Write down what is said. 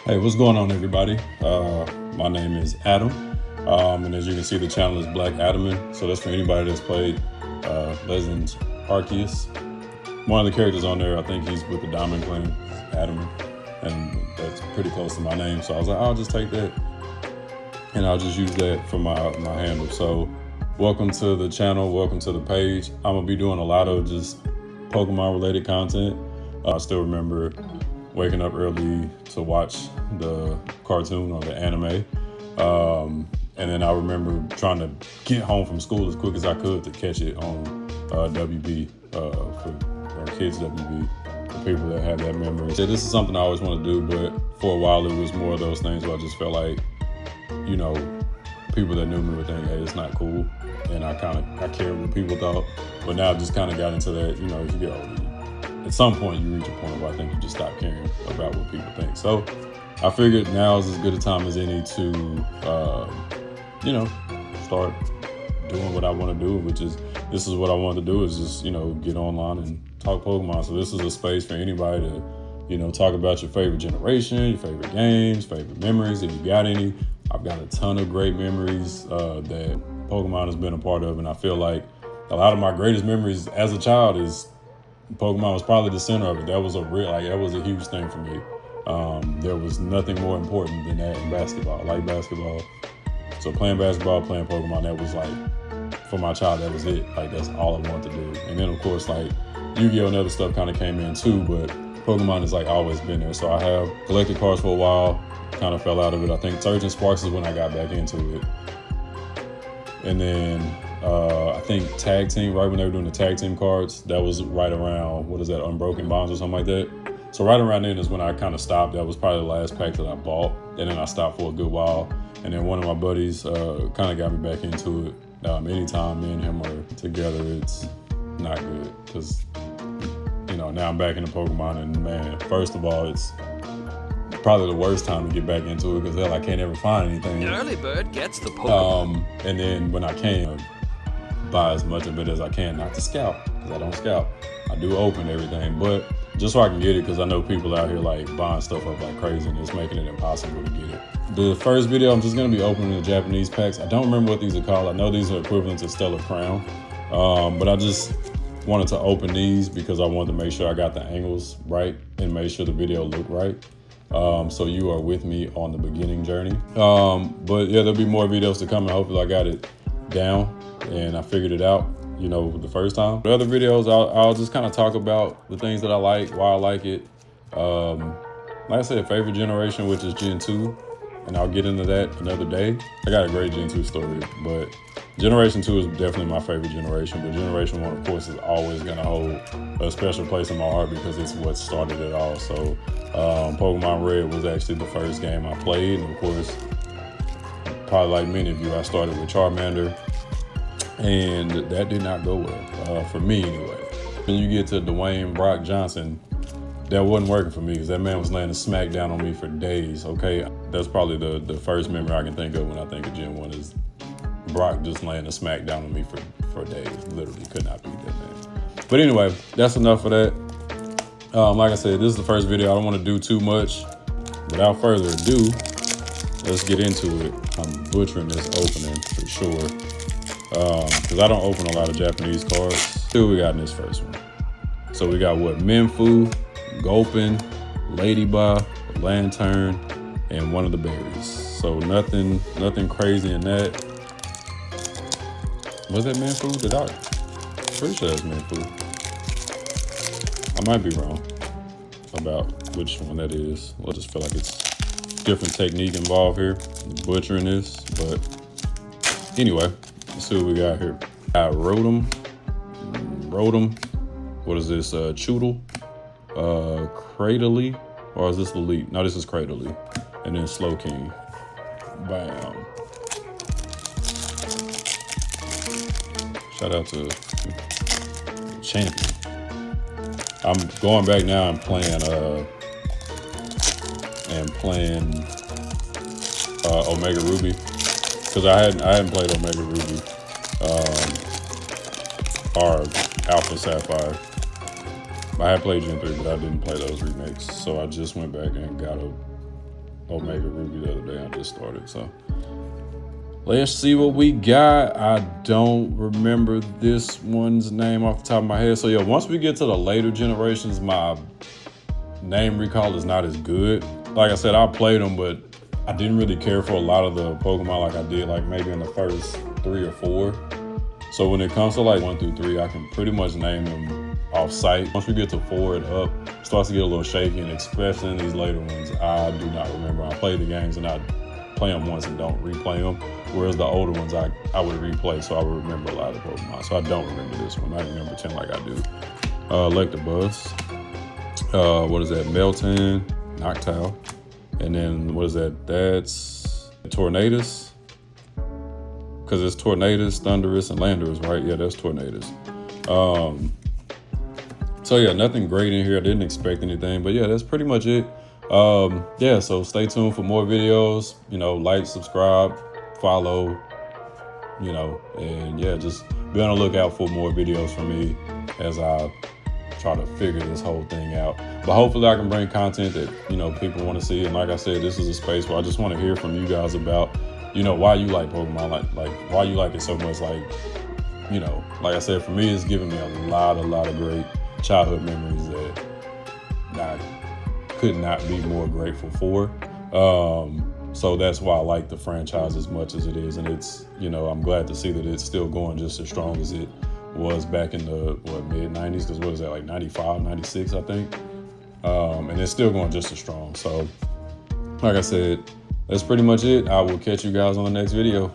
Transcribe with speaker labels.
Speaker 1: Hey, what's going on, everybody? My name is Adam, and as you can see, the channel is Black Adaman. So that's for anybody that's played Legends Arceus. One of the characters on there, I think he's with the Diamond Clan, Adaman, and that's pretty close to my name. So I was like, I'll just take that, and I'll just use that for my handle. So welcome to the channel, welcome to the page. I'm gonna be doing a lot of just Pokemon-related content. I still remember waking up early to watch the cartoon or the anime. And then I remember trying to get home from school as quick as I could to catch it on WB, or Kids WB, for people that have that memory. So this is something I always want to do, but for a while it was more of those things where I just felt like, you know, people that knew me would think, hey, it's not cool. And I cared what people thought. But now I just kind of got into that, you know, as you get older, at some point you reach a point where I think you just stop caring about what people think. So I figured now is as good a time as any to, you know, start doing what I want to do, this is what I want to do, is just, you know, get online and talk Pokemon. So this is a space for anybody to, you know, talk about your favorite generation, your favorite games, favorite memories, if you got any. I've got a ton of great memories that Pokemon has been a part of, and I feel like a lot of my greatest memories as a child is Pokemon was probably the center of it. That was a huge thing for me. There was nothing more important than that in basketball. I like basketball. So playing basketball, playing Pokemon, that was like, for my child, that was it. Like, that's all I wanted to do. And then of course, like, Yu-Gi-Oh! And other stuff kind of came in too, but Pokemon has like always been there. So I have collected cards for a while, kind of fell out of it. I think Surgeon Sparks is when I got back into it. And then I think Tag Team, right when they were doing the Tag Team cards, that was right around, what is that, Unbroken Bonds or something like that. So right around then is when I kind of stopped. That was probably the last pack that I bought. And then I stopped for a good while. And then one of my buddies kind of got me back into it. Anytime me and him are together, it's not good. Because, you know, now I'm back into Pokemon, and man, first of all, it's probably the worst time to get back into it because hell, I can't ever find anything.
Speaker 2: An early bird gets the Pokemon.
Speaker 1: And then when I can, buy as much of it as I can, not to scalp, because I don't scalp. I do open everything, but just so I can get it, because I know people out here like buying stuff up like crazy, and it's making it impossible to get it. The first video, I'm just gonna be opening the Japanese packs. I don't remember what these are called. I know these are equivalent to Stellar Crown, but I just wanted to open these because I wanted to make sure I got the angles right and make sure the video looked right. So you are with me on the beginning journey. But yeah, there'll be more videos to come, and hopefully I got it down and I figured it out, you know, the first time. The other videos, I'll just kind of talk about the things that I like, why I like it. Like I said, favorite generation, which is Gen 2, and I'll get into that another day. I got a great Gen 2 story, but Generation 2 is definitely my favorite generation, but Generation 1, of course, is always gonna hold a special place in my heart because it's what started it all. So Pokemon Red was actually the first game I played, and of course, probably like many of you, I started with Charmander, and that did not go well, for me anyway. When you get to Dwayne Brock Johnson, that wasn't working for me because that man was laying a smack down on me for days, okay? That's probably the first memory I can think of when I think of Gen 1 is Brock just laying a smack down on me for days. Literally could not beat that man. But anyway, that's enough of that. Like I said, this is the first video. I don't want to do too much. Without further ado, let's get into it. I'm butchering this opening for sure, because I don't open a lot of Japanese cards. See what we got in this first one. So we got what? Minfu, Gulpin, Ladybug, Lantern, and one of the berries. So nothing crazy in that. Was that Minfu? Pretty sure that's Minfu. I might be wrong about which one that is. I just feel like it's different technique involved here, butchering this. But anyway, let's see what we got here. I Rotom. What is this? Choodle, Cradily, or is this Elite? No, this is Cradily, and then Slowking. Bam. Shout out to Champion. I'm going back now and playing Omega Ruby, because I hadn't played Omega Ruby or Alpha Sapphire. I had played Gen 3, but I didn't play those remakes, so I just went back and got Omega Ruby the other day. I just started, so let's see what we got. I don't remember this one's name off the top of my head. So yeah, once we get to the later generations, my name recall is not as good. Like I said, I played them, but I didn't really care for a lot of the Pokemon like I did like maybe in the first 3 or 4. So when it comes to like 1 through 3, I can pretty much name them off sight. Once we get to 4 and up, it starts to get a little shaky, and especially in these later ones, I do not remember. I play the games and I play them once and don't replay them. Whereas the older ones, I would replay, so I would remember a lot of Pokemon. So I don't remember this one. I remember 10 like I do. Electabuzz. What is that? Meltan, Noctowl. And then what is that? That's Tornadus. Because it's Tornadus, Thundurus, and Landorus, right? Yeah, that's Tornadus. So yeah, nothing great in here. I didn't expect anything, but yeah, that's pretty much it. Yeah, so stay tuned for more videos. You know, like, subscribe, follow, you know, and yeah, just be on the lookout for more videos from me as I try to figure this whole thing out. But hopefully I can bring content that, you know, people want to see. And like I said, this is a space where I just want to hear from you guys about, you know, why you like Pokemon, like why you like it so much. Like, you know, like I said, for me, it's given me a lot of great childhood memories that I could not be more grateful for. So that's why I like the franchise as much as it is. And it's, you know, I'm glad to see that it's still going just as strong as it was back in the mid 90s, because what is that, like 95, 96, I think. And it's still going just as strong. So like I said, that's pretty much it. I will catch you guys on the next video.